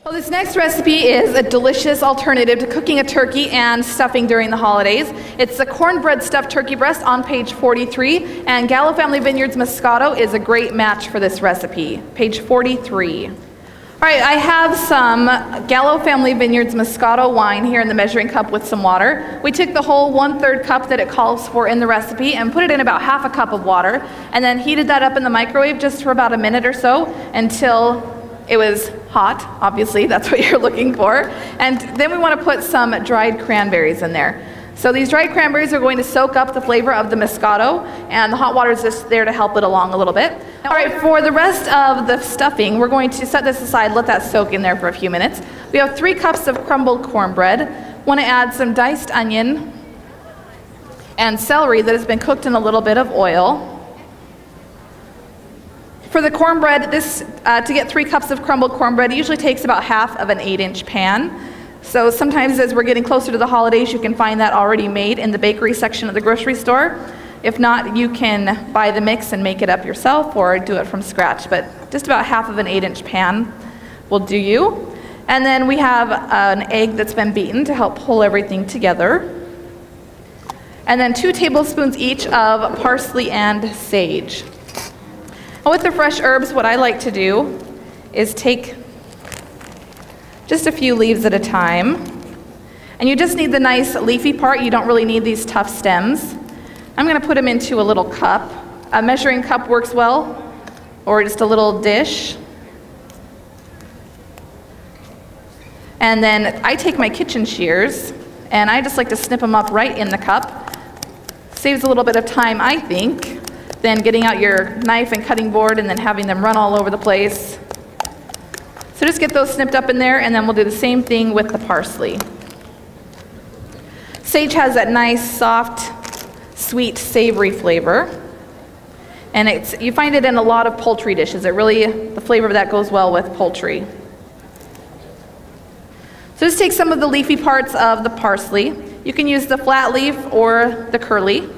Well, this next recipe is a delicious alternative to cooking a turkey and stuffing during the holidays. It's the cornbread stuffed turkey breast on page 43, and Gallo Family Vineyards Moscato is a great match for this recipe. Page 43. All right, I have some Gallo Family Vineyards Moscato wine here in the measuring cup with some water. We took the whole 1/3 cup that it calls for in the recipe and put it in about 1/2 cup of water, and then heated that up in the microwave just for about a minute or so until it was hot. Obviously, that's what you're looking for. And then we want to put some dried cranberries in there. So these dried cranberries are going to soak up the flavor of the Moscato, and the hot water is just there to help it along a little bit. All right, for the rest of the stuffing, we're going to set this aside, let that soak in there for a few minutes. We have 3 cups of crumbled cornbread. Want to add some diced onion and celery that has been cooked in a little bit of oil. For the cornbread, to get 3 cups of crumbled cornbread, it usually takes about 1/2 of an 8-inch pan. So sometimes as we're getting closer to the holidays, you can find that already made in the bakery section of the grocery store. If not, you can buy the mix and make it up yourself or do it from scratch. But just about 1/2 of an 8-inch pan will do you. And then we have an egg that's been beaten to help pull everything together. And then 2 tablespoons each of parsley and sage. With the fresh herbs, what I like to do is take just a few leaves at a time. And you just need the nice leafy part. You don't really need these tough stems. I'm going to put them into a little cup. A measuring cup works well, or just a little dish. And then I take my kitchen shears, and I just like to snip them up right in the cup. Saves a little bit of time, I think, than getting out your knife and cutting board and then having them run all over the place. So just get those snipped up in there, and then we'll do the same thing with the parsley. Sage has that nice, soft, sweet, savory flavor. And you find it in a lot of poultry dishes. The flavor of that goes well with poultry. So just take some of the leafy parts of the parsley. You can use the flat leaf or the curly,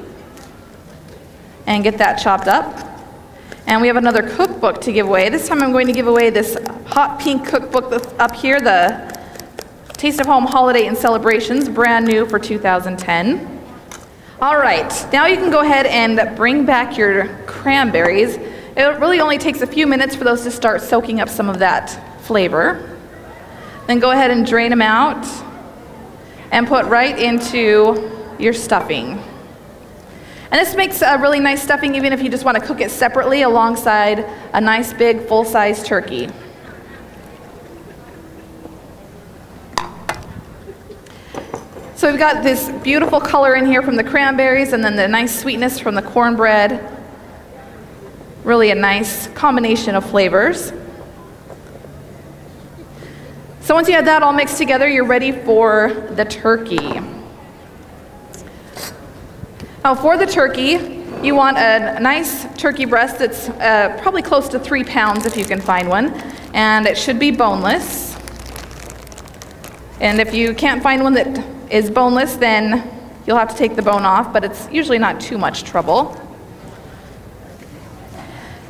and get that chopped up. And we have another cookbook to give away. This time I'm going to give away this hot pink cookbook that's up here, the Taste of Home Holiday and Celebrations, brand new for 2010. All right, now you can go ahead and bring back your cranberries. It really only takes a few minutes for those to start soaking up some of that flavor. Then go ahead and drain them out and put right into your stuffing. And this makes a really nice stuffing even if you just want to cook it separately alongside a nice big full-size turkey. So we've got this beautiful color in here from the cranberries and then the nice sweetness from the cornbread. Really a nice combination of flavors. So once you have that all mixed together, you're ready for the turkey. Now for the turkey, you want a nice turkey breast that's probably close to 3 pounds if you can find one, and it should be boneless. And if you can't find one that is boneless, then you'll have to take the bone off, but it's usually not too much trouble.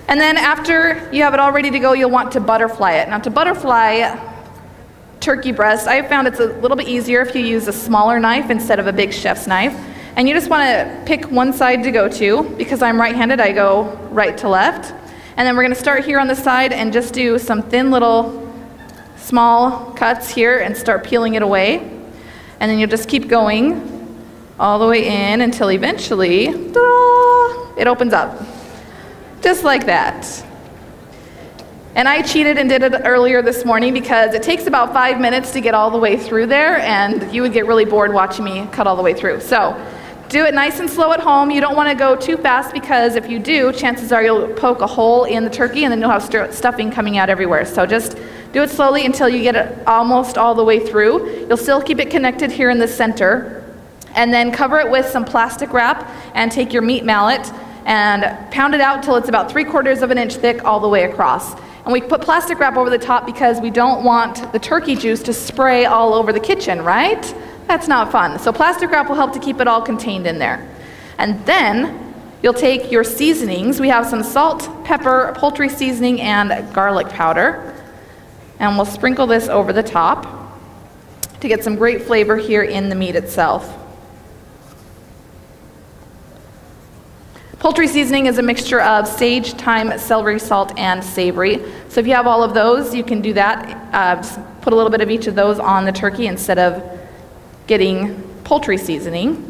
And then after you have it all ready to go, you'll want to butterfly it. Now to butterfly turkey breast, I found it's a little bit easier if you use a smaller knife instead of a big chef's knife. And you just want to pick one side to go to. Because I'm right-handed, I go right to left. And then we're going to start here on the side and just do some thin little small cuts here and start peeling it away. And then you'll just keep going all the way in until eventually, ta-da, it opens up. Just like that. And I cheated and did it earlier this morning because it takes about 5 minutes to get all the way through there, and you would get really bored watching me cut all the way through. So do it nice and slow at home. You don't want to go too fast because if you do, chances are you'll poke a hole in the turkey and then you'll have stuffing coming out everywhere. So just do it slowly until you get it almost all the way through. You'll still keep it connected here in the center. And then cover it with some plastic wrap and take your meat mallet and pound it out until it's about 3/4 of an inch thick all the way across. And we put plastic wrap over the top because we don't want the turkey juice to spray all over the kitchen, right? That's not fun. So plastic wrap will help to keep it all contained in there. And then you'll take your seasonings. We have some salt, pepper, poultry seasoning, and garlic powder. And we'll sprinkle this over the top to get some great flavor here in the meat itself. Poultry seasoning is a mixture of sage, thyme, celery, salt, and savory. So if you have all of those, you can do that. Just put a little bit of each of those on the turkey instead of getting poultry seasoning.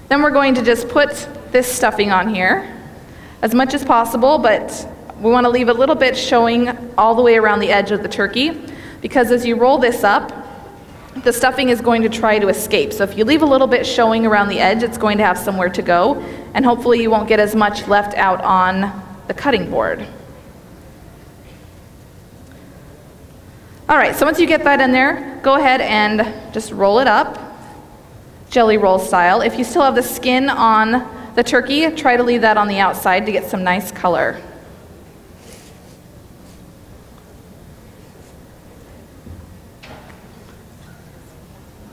Then we're going to just put this stuffing on here as much as possible, but we want to leave a little bit showing all the way around the edge of the turkey, because as you roll this up, the stuffing is going to try to escape. So if you leave a little bit showing around the edge, it's going to have somewhere to go, and hopefully you won't get as much left out on the cutting board. All right, so once you get that in there, go ahead and just roll it up, jelly roll style. If you still have the skin on the turkey, try to leave that on the outside to get some nice color.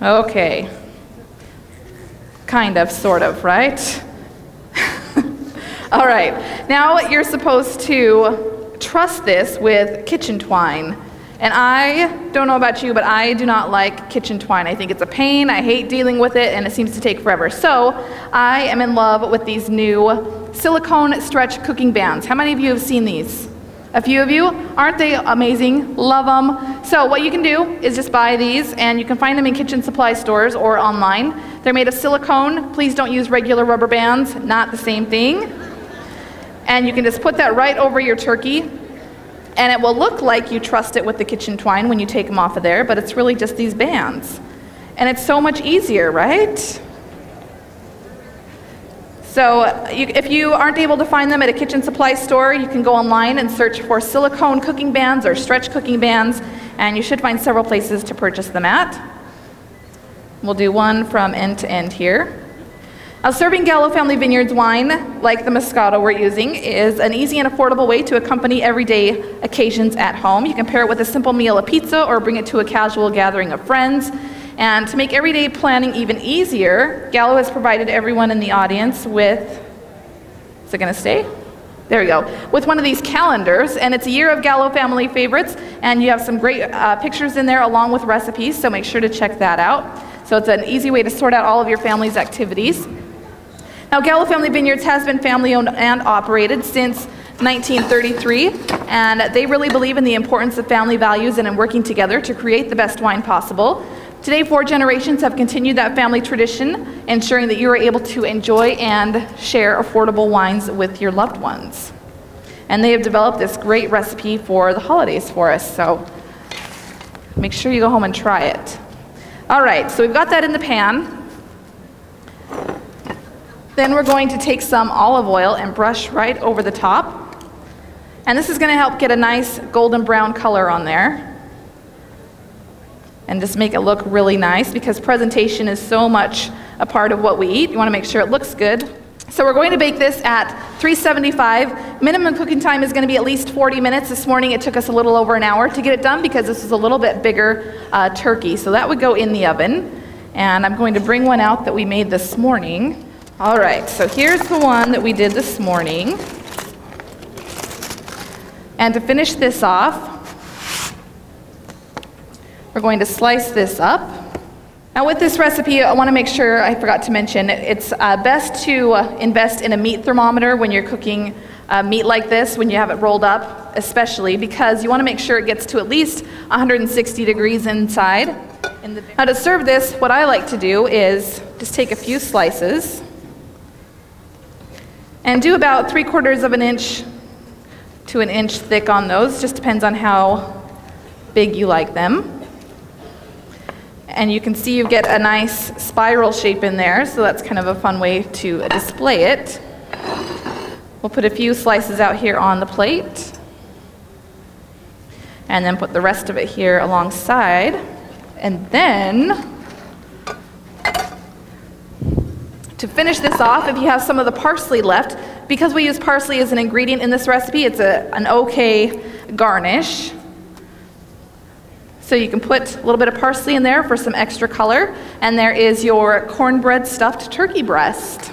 Okay. Kind of, sort of, right? All right. Now you're supposed to truss this with kitchen twine. And I don't know about you, but I do not like kitchen twine. I think it's a pain. I hate dealing with it, and it seems to take forever. So I am in love with these new silicone stretch cooking bands. How many of you have seen these? A few of you? Aren't they amazing? Love them. So what you can do is just buy these, and you can find them in kitchen supply stores or online. They're made of silicone. Please don't use regular rubber bands. Not the same thing. And you can just put that right over your turkey, and it will look like you trussed it with the kitchen twine when you take them off of there, but it's really just these bands. And it's so much easier, right? So if you aren't able to find them at a kitchen supply store, you can go online and search for silicone cooking bands or stretch cooking bands, and you should find several places to purchase them at. We'll do one from end to end here. Now, serving Gallo Family Vineyards wine, like the Moscato we're using, is an easy and affordable way to accompany everyday occasions at home. You can pair it with a simple meal of pizza or bring it to a casual gathering of friends. And to make everyday planning even easier, Gallo has provided everyone in the audience with, is it going to stay? There we go. With one of these calendars, and it's a year of Gallo Family favorites, and you have some great pictures in there along with recipes, so make sure to check that out. So it's an easy way to sort out all of your family's activities. Now, Gallo Family Vineyards has been family-owned and operated since 1933, and they really believe in the importance of family values and in working together to create the best wine possible. Today, 4 generations have continued that family tradition, ensuring that you are able to enjoy and share affordable wines with your loved ones. And they have developed this great recipe for the holidays for us, so make sure you go home and try it. All right, so we've got that in the pan. Then we're going to take some olive oil and brush right over the top. And this is going to help get a nice golden brown color on there. And just make it look really nice, because presentation is so much a part of what we eat. You want to make sure it looks good. So we're going to bake this at 375. Minimum cooking time is going to be at least 40 minutes. This morning it took us a little over an hour to get it done because this is a little bit bigger turkey. So that would go in the oven. And I'm going to bring one out that we made this morning. All right, so here's the one that we did this morning. And to finish this off, we're going to slice this up. Now with this recipe, I want to make sure, I forgot to mention, it's best to invest in a meat thermometer when you're cooking meat like this, when you have it rolled up, especially, because you want to make sure it gets to at least 160 degrees inside. Now to serve this, what I like to do is just take a few slices and do about 3/4 of an inch to an inch thick on those. Just depends on how big you like them. And you can see you get a nice spiral shape in there, so that's kind of a fun way to display it. We'll put a few slices out here on the plate, and then put the rest of it here alongside. And then, to finish this off, if you have some of the parsley left, because we use parsley as an ingredient in this recipe, it's an okay garnish. So you can put a little bit of parsley in there for some extra color. And there is your cornbread stuffed turkey breast.